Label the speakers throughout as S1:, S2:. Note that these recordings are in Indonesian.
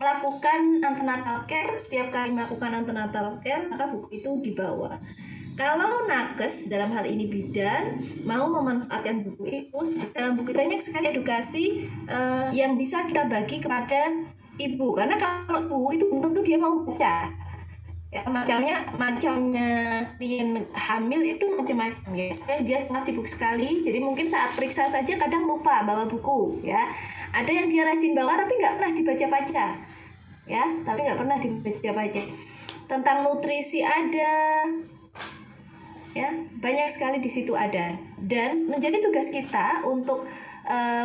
S1: melakukan antenatal care, setiap kali melakukan antenatal care maka buku itu dibawa. Kalau nakes dalam hal ini bidan mau memanfaatkan buku itu, dalam buku banyak sekali edukasi yang bisa kita bagi kepada ibu, karena kalau ibu itu belum tentu dia mau baca. Ya, macamnya klien hamil itu macam-macam ya. Dia sangat sibuk sekali, jadi mungkin saat periksa saja kadang lupa bawa buku ya. Ada yang dia rajin bawa tapi nggak pernah dibaca-baca ya, tapi nggak pernah dibaca-baca. Tentang nutrisi ada ya, banyak sekali di situ ada, dan menjadi tugas kita untuk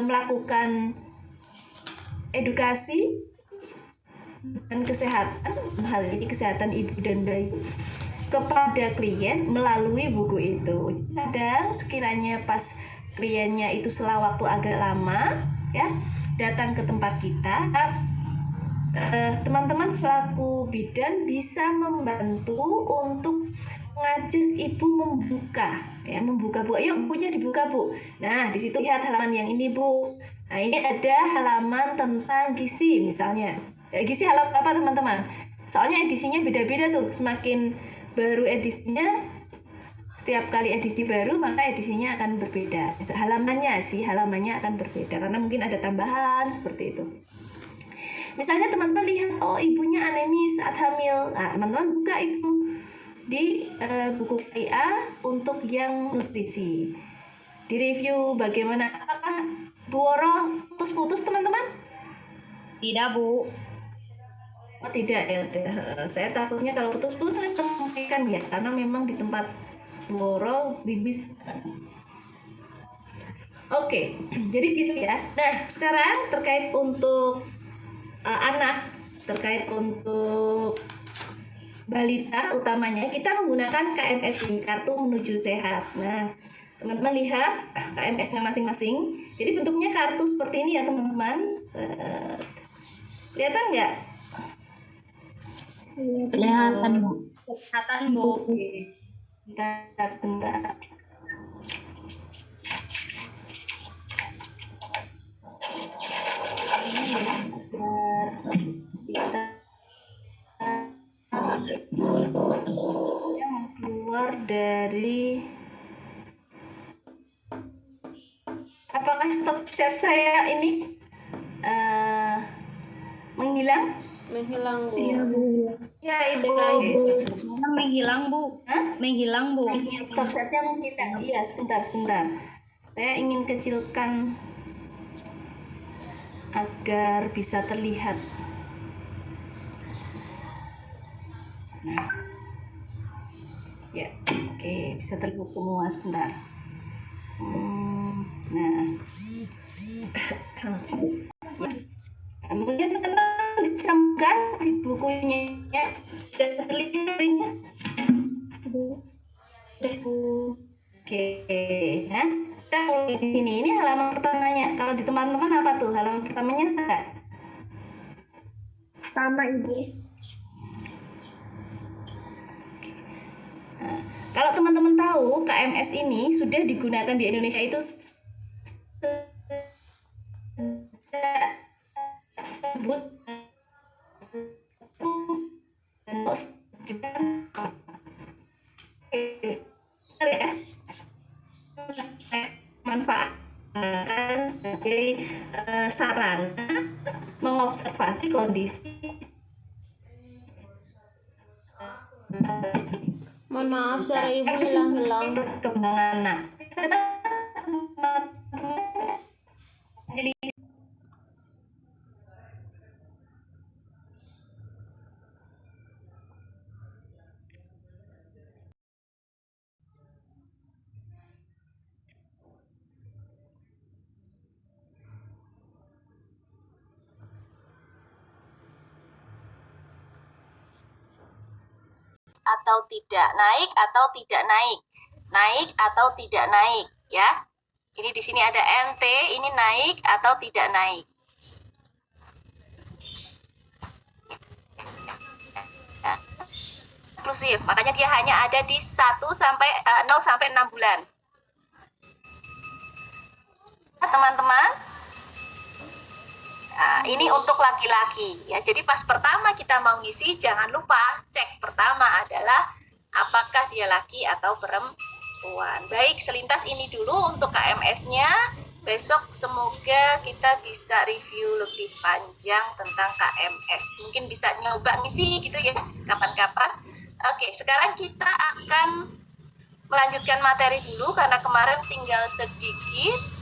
S1: melakukan edukasi dan kesehatan, hal ini kesehatan ibu dan bayi kepada klien melalui buku itu. Kadang sekiranya pas kliennya itu setelah waktu agak lama ya datang ke tempat kita, teman-teman selaku bidan bisa membantu untuk mengajak ibu membuka bu, ayo bukunya dibuka bu. Nah di situ lihat halaman yang ini bu. Nah ini ada halaman tentang gizi misalnya. Gizi halaman apa teman-teman? Soalnya edisinya beda-beda tuh, semakin baru edisinya, setiap kali edisi baru maka edisinya akan berbeda. Halamannya akan berbeda karena mungkin ada tambahan seperti itu. Misalnya teman-teman lihat, oh ibunya anemis saat hamil. Nah teman-teman buka itu di buku KIA untuk yang nutrisi. Di review bagaimana, apakah Bu Woro putus-putus teman-teman?
S2: Tidak Bu.
S1: Oh tidak ya, saya takutnya kalau putus-putus saya sampaikan ya, karena memang di tempat Bu Woro bibis. Oke, jadi gitu ya. Nah sekarang terkait untuk anak, terkait untuk balita utamanya kita menggunakan KMS ini, kartu menuju sehat. Nah teman-teman lihat KMS-nya masing-masing, jadi bentuknya kartu seperti ini ya teman-teman. Kelihatan nggak?
S2: Kelihatan Bu. Kelihatan Bu.
S1: Bentar. Yang keluar dari, apakah stop chat saya ini menghilang
S2: Menghilang Bu.
S1: Iya Bu. Ya itu
S2: Menghilang Bu.
S1: Hah?
S2: Menghilang Bu.
S1: Stop chatnya menghilang. Iya sebentar. Saya ingin kecilkan agar bisa terlihat. Nah. Ya, oke, bisa terlihat semua sebentar. Nah. Mungkin teman-teman bisa di bukunya ya, sudah terlihat. Oke, nah, kita mulai di sini. Ini halaman pertamanya. Kalau di teman-teman apa tuh halaman pertamanya?
S2: Sama Ibu.
S1: Nah, kalau teman-teman tahu KMS ini sudah digunakan di Indonesia itu sebut manfaat sebagai sarana mengobservasi kondisi.
S2: Mohon maaf suara Ibu hilang-hilang.
S1: Perkembangan anak. Jadi atau tidak, naik atau tidak naik, naik atau tidak naik, ya. Ini di sini ada NT, ini naik atau tidak naik. Ya. Inklusif, makanya dia hanya ada di 0 sampai 6 bulan. Teman-teman,
S3: Nah, ini untuk laki-laki ya. Jadi pas pertama kita mau ngisi, jangan lupa cek pertama adalah apakah dia laki atau perempuan. Baik, selintas ini dulu untuk KMS-nya. Besok semoga kita bisa review lebih panjang tentang KMS. Mungkin bisa nyoba ngisi gitu ya, kapan-kapan. Oke, sekarang kita akan melanjutkan materi dulu karena kemarin tinggal sedikit.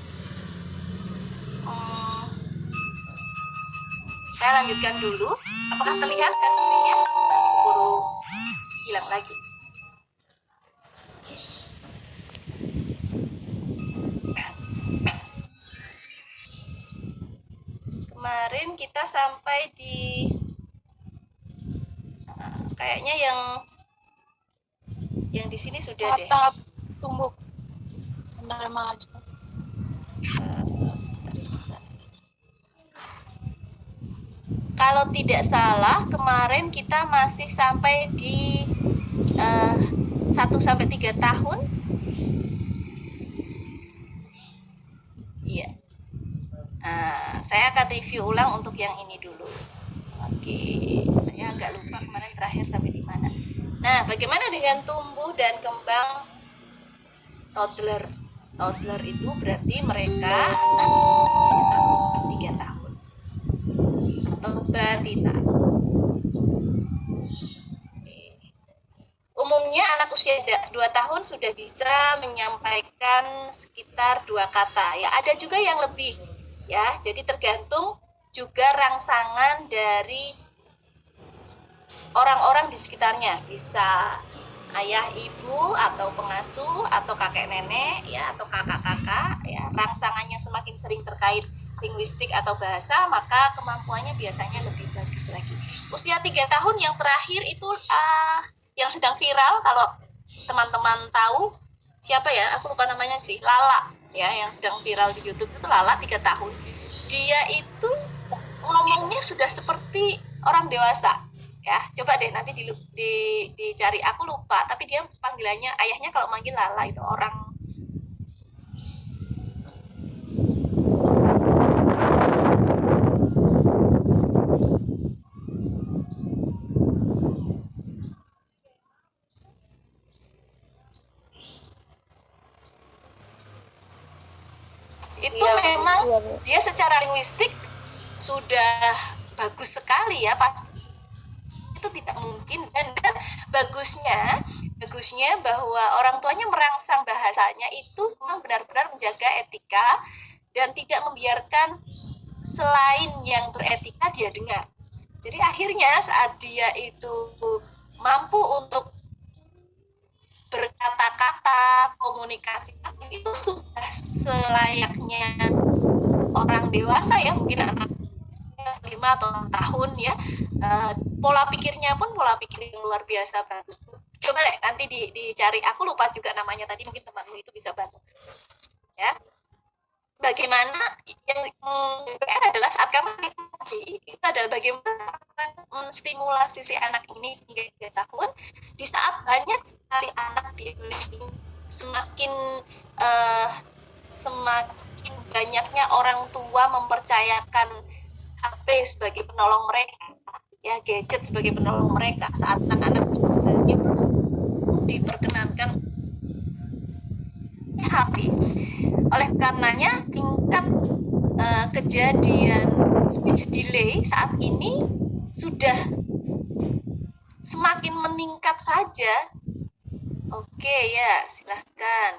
S3: Saya lanjutkan dulu. Apakah terlihat screen-nya? Nanti keburu hilang lagi. Kemarin kita sampai di kayaknya yang di sini sudah deh.
S2: Tumbuh menerima aja.
S3: Kalau tidak salah kemarin kita masih sampai di 1 sampai 3 tahun. Iya. Saya akan review ulang untuk yang ini dulu. Oke, saya agak lupa kemarin terakhir sampai di mana. Nah, bagaimana dengan tumbuh dan kembang toddler? Toddler itu berarti mereka anak 1 sampai 3 tahun. Atau balita. Umumnya anak usia 2 tahun sudah bisa menyampaikan sekitar 2 kata. Ya, ada juga yang lebih. Ya, jadi tergantung juga rangsangan dari orang-orang di sekitarnya. Bisa ayah, ibu, atau pengasuh, atau kakek nenek, ya, atau kakak-kakak. Ya, rangsangannya semakin sering terkait linguistik atau bahasa, maka kemampuannya biasanya lebih bagus lagi. Usia 3 tahun yang terakhir itu yang sedang viral, kalau teman-teman tahu siapa ya, aku lupa namanya sih, Lala ya, yang sedang viral di YouTube itu Lala 3 tahun. Dia itu ngomongnya sudah seperti orang dewasa ya. Coba deh nanti dicari, aku lupa, tapi dia panggilannya, ayahnya kalau manggil Lala itu orang. Itu memang dia secara linguistik sudah bagus sekali ya, pasti itu tidak mungkin. Dan bagusnya bahwa orang tuanya merangsang bahasanya itu memang benar-benar menjaga etika dan tidak membiarkan selain yang beretika dia dengar. Jadi akhirnya saat dia itu mampu untuk berkata-kata, komunikasi itu sudah selayaknya orang dewasa ya, mungkin anak 5 atau 6 tahun ya. Pola pikirnya pun pola pikir yang luar biasa bagus. Coba deh nanti dicari, aku lupa juga namanya tadi, mungkin temanmu itu bisa bantu ya. Bagaimana yang PR adalah saat kamu menikmati itu adalah bagaimana menstimulasi si anak ini hingga 3 tahun di saat banyak sekali anak di Indonesia ini semakin banyaknya orang tua mempercayakan HP sebagai penolong mereka ya, gadget sebagai penolong mereka, saat anak-anak sebenarnya diperkenankan HP. Oleh karenanya tingkat kejadian speech delay saat ini sudah semakin meningkat saja. Oke ya, silahkan.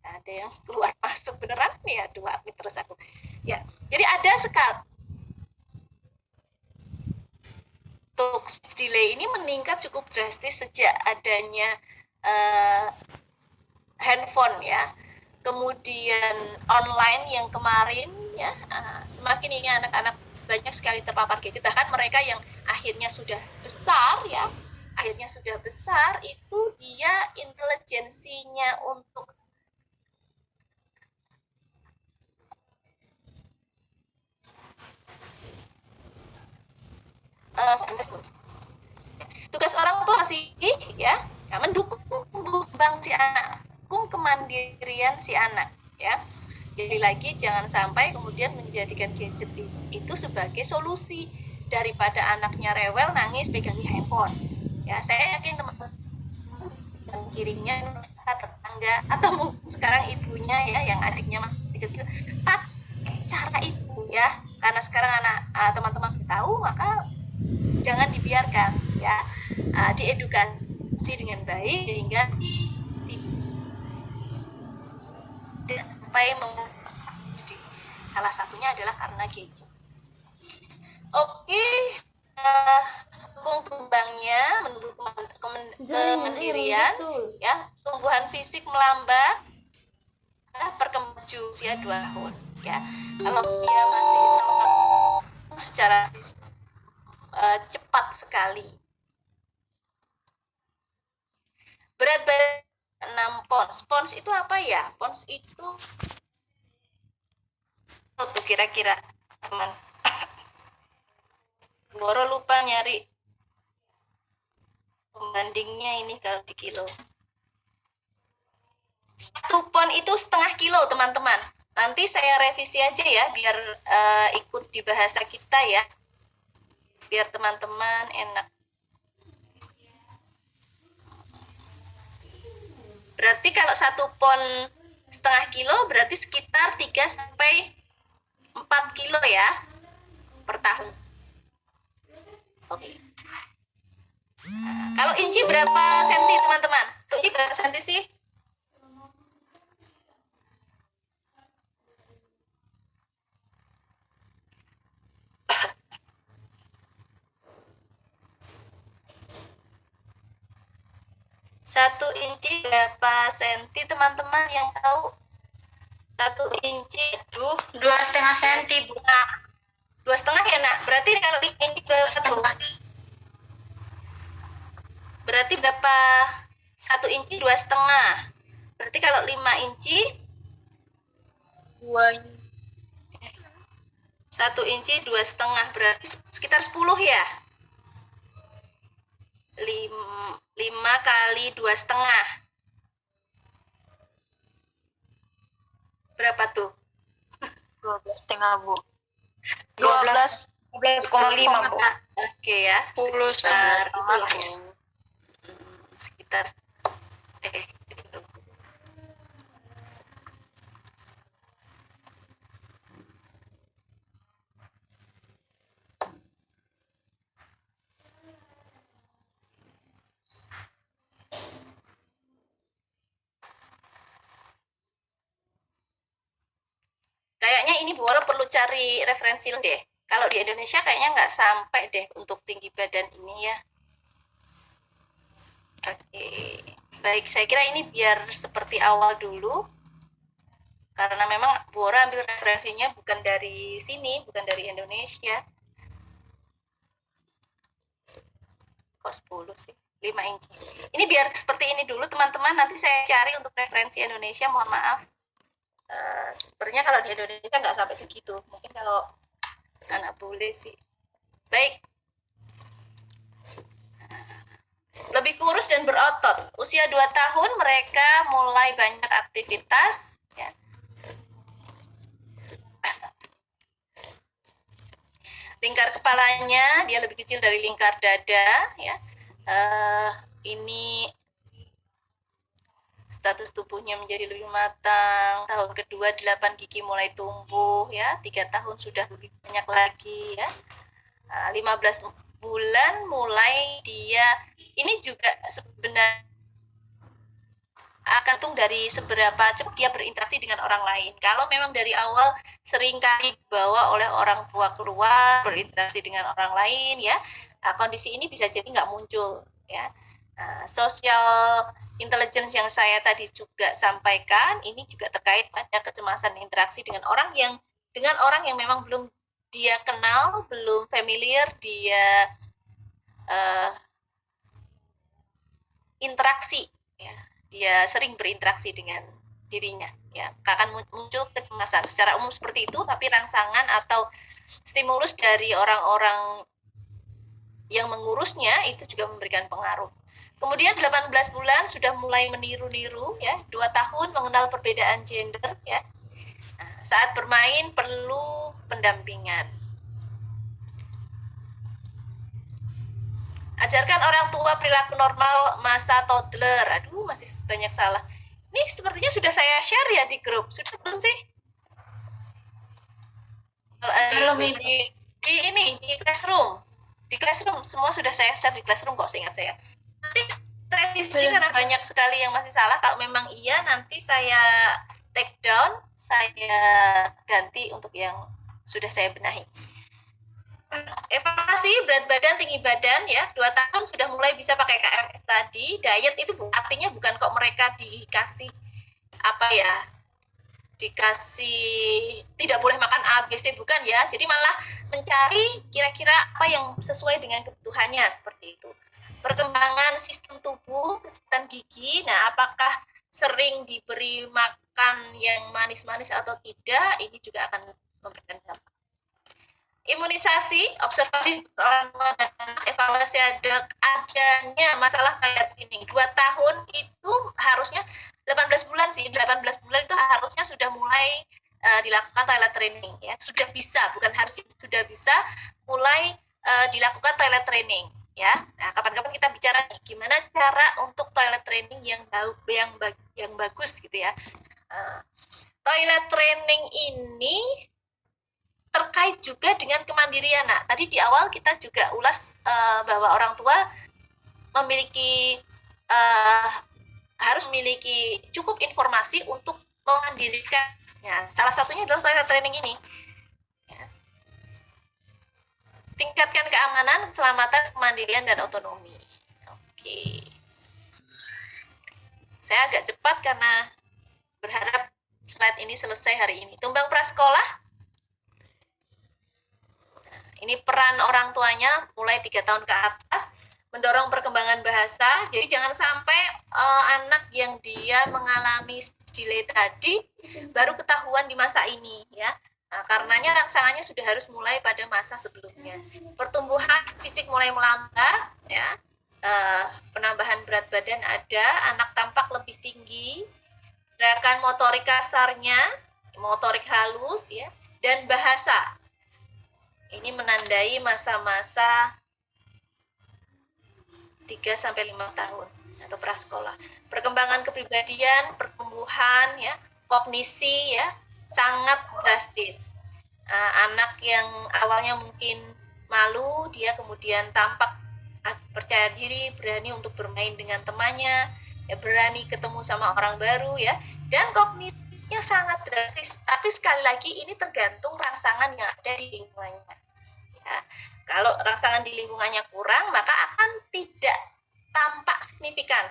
S3: Ada yang keluar masuk beneran nih ya, 2 admit terus aku. Ya, jadi ada sekali untuk speech delay ini meningkat cukup drastis sejak adanya handphone ya, kemudian online yang kemarin ya, semakin ini anak-anak banyak sekali terpapar gadget. Bahkan mereka yang akhirnya sudah besar ya, itu dia intelijensinya untuk tugas orang tua masih ya, mendukung kembang si anak, kemandirian si anak ya. Sekali lagi jangan sampai kemudian menjadikan gadget itu sebagai solusi daripada anaknya rewel nangis pegangi handphone. Ya, saya yakin teman-teman yang kirinya tetangga atau sekarang ibunya ya yang adiknya masih kecil pakai cara itu ya, karena sekarang teman-teman sudah tahu, maka jangan dibiarkan ya, diedukasi dengan baik sehingga tidak sampai jadi salah satunya adalah karena gadget. Oke, dukung tumbangnya, menunggu kemandirian, ya, tumbuhan fisik melambat, perkembangan usia 2 tahun, ya. Kalau dia masih secara fisik cepat sekali. Berat badan 6 pons. Pons itu apa ya? Pons itu tuh kira-kira teman. Boro lupa nyari pembandingnya ini kalau di kilo. 1 pon itu setengah kilo teman-teman. Nanti saya revisi aja ya biar ikut di bahasa kita ya. Biar teman-teman enak. Berarti kalau 1 pon setengah kilo berarti sekitar 3 sampai 4 kilo ya per tahun. Oke. Nah, kalau inci berapa senti teman-teman? Inci berapa senti sih? Satu inci berapa senti teman-teman yang tahu? 1 inci,
S2: 2,5 senti Bu.
S3: 2,5 ya nak? Berarti kalau 5 inci berapa tuh? Berarti berapa? 1 inci 2,5. Berarti kalau 5 inci 1 inci 2,5 berarti sekitar 10 ya? 5 kali 2,5 berapa tuh?
S2: 12,5 Bu.
S3: 12,5
S2: Bu.
S3: Oke ya.
S2: 10
S3: itulah ya. Sekitar kayaknya ini Bu Ora perlu cari referensi deh. Kalau di Indonesia kayaknya nggak sampai deh untuk tinggi badan ini ya. Oke, baik. Saya kira ini biar seperti awal dulu. Karena memang Bu Ora ambil referensinya bukan dari sini, bukan dari Indonesia. Kok 10 sih? 5 inci. Ini biar seperti ini dulu teman-teman. Nanti saya cari untuk referensi Indonesia, mohon maaf. Sebenarnya kalau di Indonesia nggak sampai segitu. Mungkin kalau anak bule sih. Baik. Lebih kurus dan berotot. Usia 2 tahun mereka mulai banyak aktivitas. Ya. Lingkar kepalanya dia lebih kecil dari lingkar dada. Ya. Ini status tubuhnya menjadi lebih matang. Tahun kedua 8 gigi mulai tumbuh ya. 3 tahun sudah lebih banyak lagi ya. 15 bulan mulai dia, ini juga sebenarnya akan tergantung dari seberapa cepat dia berinteraksi dengan orang lain. Kalau memang dari awal seringkali dibawa oleh orang tua keluar berinteraksi dengan orang lain ya, kondisi ini bisa jadi nggak muncul ya. Social intelligence yang saya tadi juga sampaikan ini juga terkait pada kecemasan interaksi dengan orang yang memang belum dia kenal, belum familiar, dia interaksi ya, dia sering berinteraksi dengan dirinya ya, akan muncul kecemasan secara umum seperti itu, tapi rangsangan atau stimulus dari orang-orang yang mengurusnya itu juga memberikan pengaruh. Kemudian 18 bulan sudah mulai meniru-niru ya, 2 tahun mengenal perbedaan gender ya. Saat bermain perlu pendampingan. Ajarkan orang tua perilaku normal masa toddler. Aduh, masih banyak salah. Ini sepertinya sudah saya share ya di grup. Sudah belum sih?
S2: Belum,
S3: di ini di Classroom. Di Classroom semua sudah saya share di Classroom kok, seingat saya. Nanti revisi
S2: Belum.
S3: karena banyak sekali yang masih salah. Kalau memang iya, nanti saya take down, saya ganti untuk yang sudah saya benahi. Evaluasi berat badan, tinggi badan ya, 2 tahun sudah mulai bisa pakai KMF tadi. Diet itu artinya bukan kok mereka dikasih apa ya, dikasih tidak boleh makan A, B, C, bukan ya. Jadi malah mencari kira-kira apa yang sesuai dengan kebutuhannya, seperti itu. Perkembangan sistem tubuh, kesehatan gigi. Nah, apakah sering diberi makan yang manis-manis atau tidak, ini juga akan memberikan dampak. Imunisasi, observasi orang tua dan evaluasi adanya masalah kayak ini. 2 tahun itu harusnya 18 bulan sih, 18 bulan itu harusnya sudah mulai dilakukan toilet training ya. Sudah bisa, bukan harus, sudah bisa mulai dilakukan toilet training ya. Nah, kapan-kapan kita bicara nih, gimana cara untuk toilet training yang bagus gitu ya. Toilet training ini terkait juga dengan kemandirian. Nah, tadi di awal kita juga ulas bahwa orang tua memiliki harus memiliki cukup informasi untuk memandirikan. Ya, salah satunya adalah toilet training ini. Ya. Tingkatkan keamanan, keselamatan, kemandirian, dan otonomi. Oke. Saya agak cepat karena berharap slide ini selesai hari ini. Tumbang prasekolah. Ini peran orang tuanya mulai 3 tahun ke atas, mendorong perkembangan bahasa. Jadi jangan sampai anak yang dia mengalami speech delay tadi baru ketahuan di masa ini ya. Nah, karenanya rangsangannya sudah harus mulai pada masa sebelumnya. Pertumbuhan fisik mulai melambat ya. Penambahan berat badan ada, anak tampak lebih tinggi, gerakan motorik kasarnya, motorik halus ya, dan bahasa. Ini menandai masa-masa 3-5 tahun atau prasekolah. Perkembangan kepribadian, pertumbuhan ya, kognisi ya, sangat drastis. Anak yang awalnya mungkin malu, dia kemudian tampak percaya diri, berani untuk bermain dengan temannya, ya, berani ketemu sama orang baru ya, dan kognisinya sangat drastis. Tapi sekali lagi ini tergantung rangsangan yang ada di lingkungannya. Ya, kalau rangsangan di lingkungannya kurang, maka akan tidak tampak signifikan,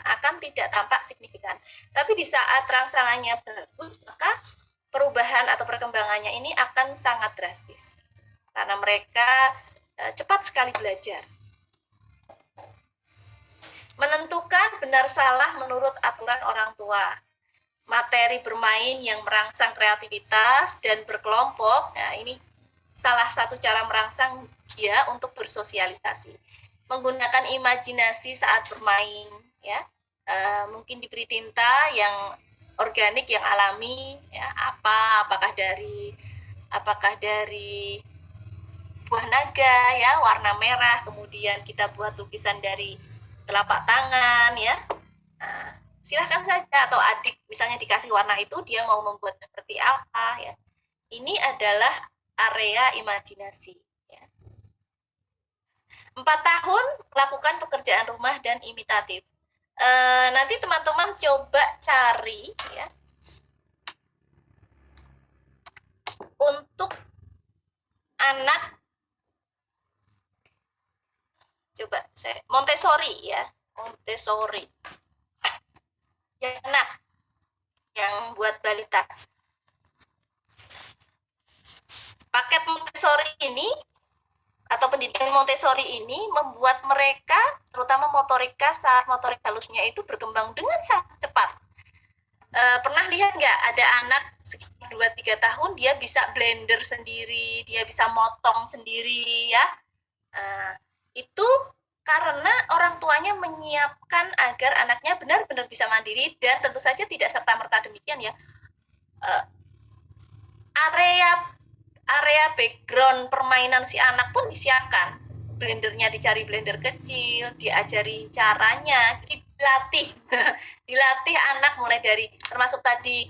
S3: Tapi di saat rangsangannya bagus, maka perubahan atau perkembangannya ini akan sangat drastis. Karena mereka cepat sekali belajar. Menentukan benar salah menurut aturan orang tua. Materi bermain yang merangsang kreativitas dan berkelompok, nah ini salah satu cara merangsang dia untuk bersosialisasi. Menggunakan imajinasi saat bermain, ya, mungkin diberi tinta yang organik, yang alami, ya, apakah dari buah naga, ya, warna merah, kemudian kita buat lukisan dari telapak tangan, ya. Nah, silahkan saja, atau adik misalnya dikasih warna itu, dia mau membuat seperti apa, ya. Ini adalah area imajinasi. Ya. 4 tahun melakukan pekerjaan rumah dan imitatif. Nanti teman-teman coba cari ya untuk anak, coba saya Montessori ya, Montessori. Yang anak yang buat balita. Paket Montessori ini atau pendidikan Montessori ini membuat mereka, terutama motorik kasar, motorik halusnya itu berkembang dengan sangat cepat. Pernah lihat nggak ada anak sekitar 2-3 tahun dia bisa blender sendiri, dia bisa motong sendiri ya. Itu karena orang tuanya menyiapkan agar anaknya benar-benar bisa mandiri, dan tentu saja tidak serta-merta demikian ya. area background permainan si anak pun disiapkan. Blendernya dicari blender kecil, diajari caranya, jadi dilatih. Dilatih anak mulai dari termasuk tadi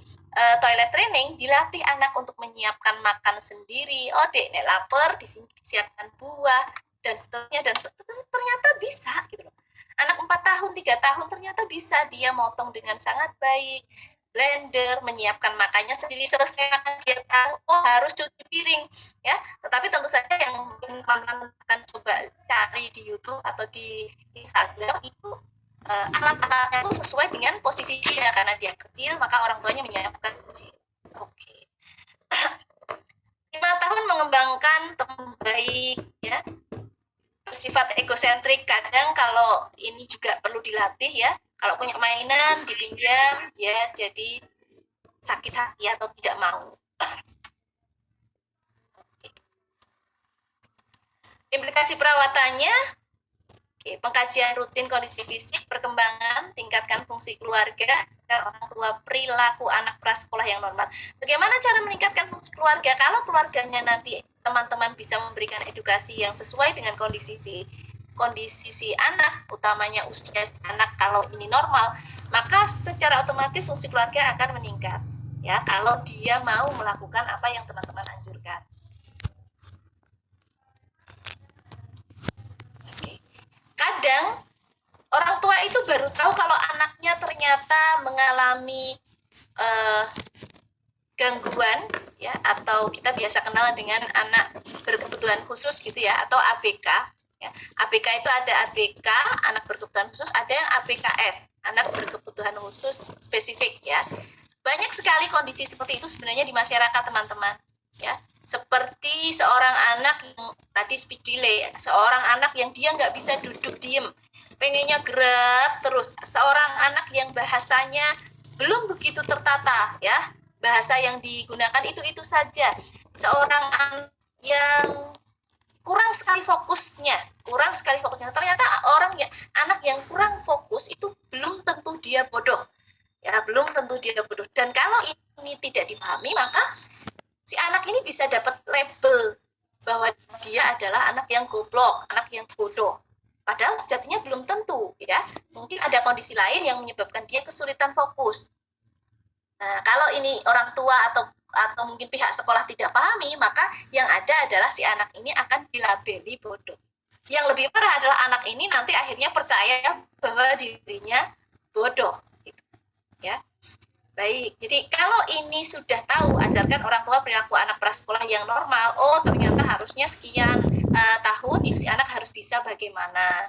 S3: toilet training, dilatih anak untuk menyiapkan makan sendiri. Oh, Dek, nek lapar disiapkan buah dan seterusnya dan ternyata bisa gitu loh. Anak 4 tahun, 3 tahun ternyata bisa dia motong dengan sangat baik. Blender, menyiapkan makannya sendiri, selesai makan dia tahu oh harus cuci piring ya. Tetapi tentu saja yang teman-teman akan coba cari di YouTube atau di Instagram itu alat-alatnya itu sesuai dengan posisi dia, karena dia kecil maka orang tuanya menyiapkan kecil. Oke. 5 tahun mengembangkan teman baik ya, bersifat egosentrik. Kadang kalau ini juga perlu dilatih ya, kalau punya mainan dipinjam dia jadi sakit hati atau tidak mau. Implikasi perawatannya, pengkajian rutin kondisi fisik, perkembangan, tingkatkan fungsi keluarga, dan orang tua, perilaku anak prasekolah yang normal. Bagaimana cara meningkatkan fungsi keluarga? Kalau keluarganya nanti teman-teman bisa memberikan edukasi yang sesuai dengan kondisi si anak, utamanya usia anak kalau ini normal, maka secara otomatis fungsi keluarga akan meningkat. Ya, kalau dia mau melakukan apa yang teman-teman anjurkan. Kadang orang tua itu baru tahu kalau anaknya ternyata mengalami gangguan ya, atau kita biasa kenal dengan anak berkebutuhan khusus gitu ya, atau ABK ya. ABK itu ada ABK anak berkebutuhan khusus, ada yang ABKS anak berkebutuhan khusus spesifik ya. Banyak sekali kondisi seperti itu sebenarnya di masyarakat teman-teman ya. Seperti seorang anak yang tadi speech delay, seorang anak yang dia nggak bisa duduk diem, pengennya gerak terus, seorang anak yang bahasanya belum begitu tertata ya, bahasa yang digunakan itu saja, seorang anak yang kurang sekali fokusnya, ternyata anak yang kurang fokus itu belum tentu dia bodoh ya, belum tentu dia bodoh. Dan kalau ini tidak dipahami maka si anak ini bisa dapat label bahwa dia adalah anak yang goblok, anak yang bodoh. Padahal sejatinya belum tentu ya. Mungkin ada kondisi lain yang menyebabkan dia kesulitan fokus. Nah, kalau ini orang tua atau mungkin pihak sekolah tidak pahami, maka yang ada adalah si anak ini akan dilabeli bodoh. Yang lebih parah adalah anak ini nanti akhirnya percaya bahwa dirinya bodoh. Gitu. Ya. Baik, jadi kalau ini sudah tahu, ajarkan orang tua perilaku anak prasekolah yang normal. Oh, ternyata harusnya sekian tahun si anak harus bisa bagaimana.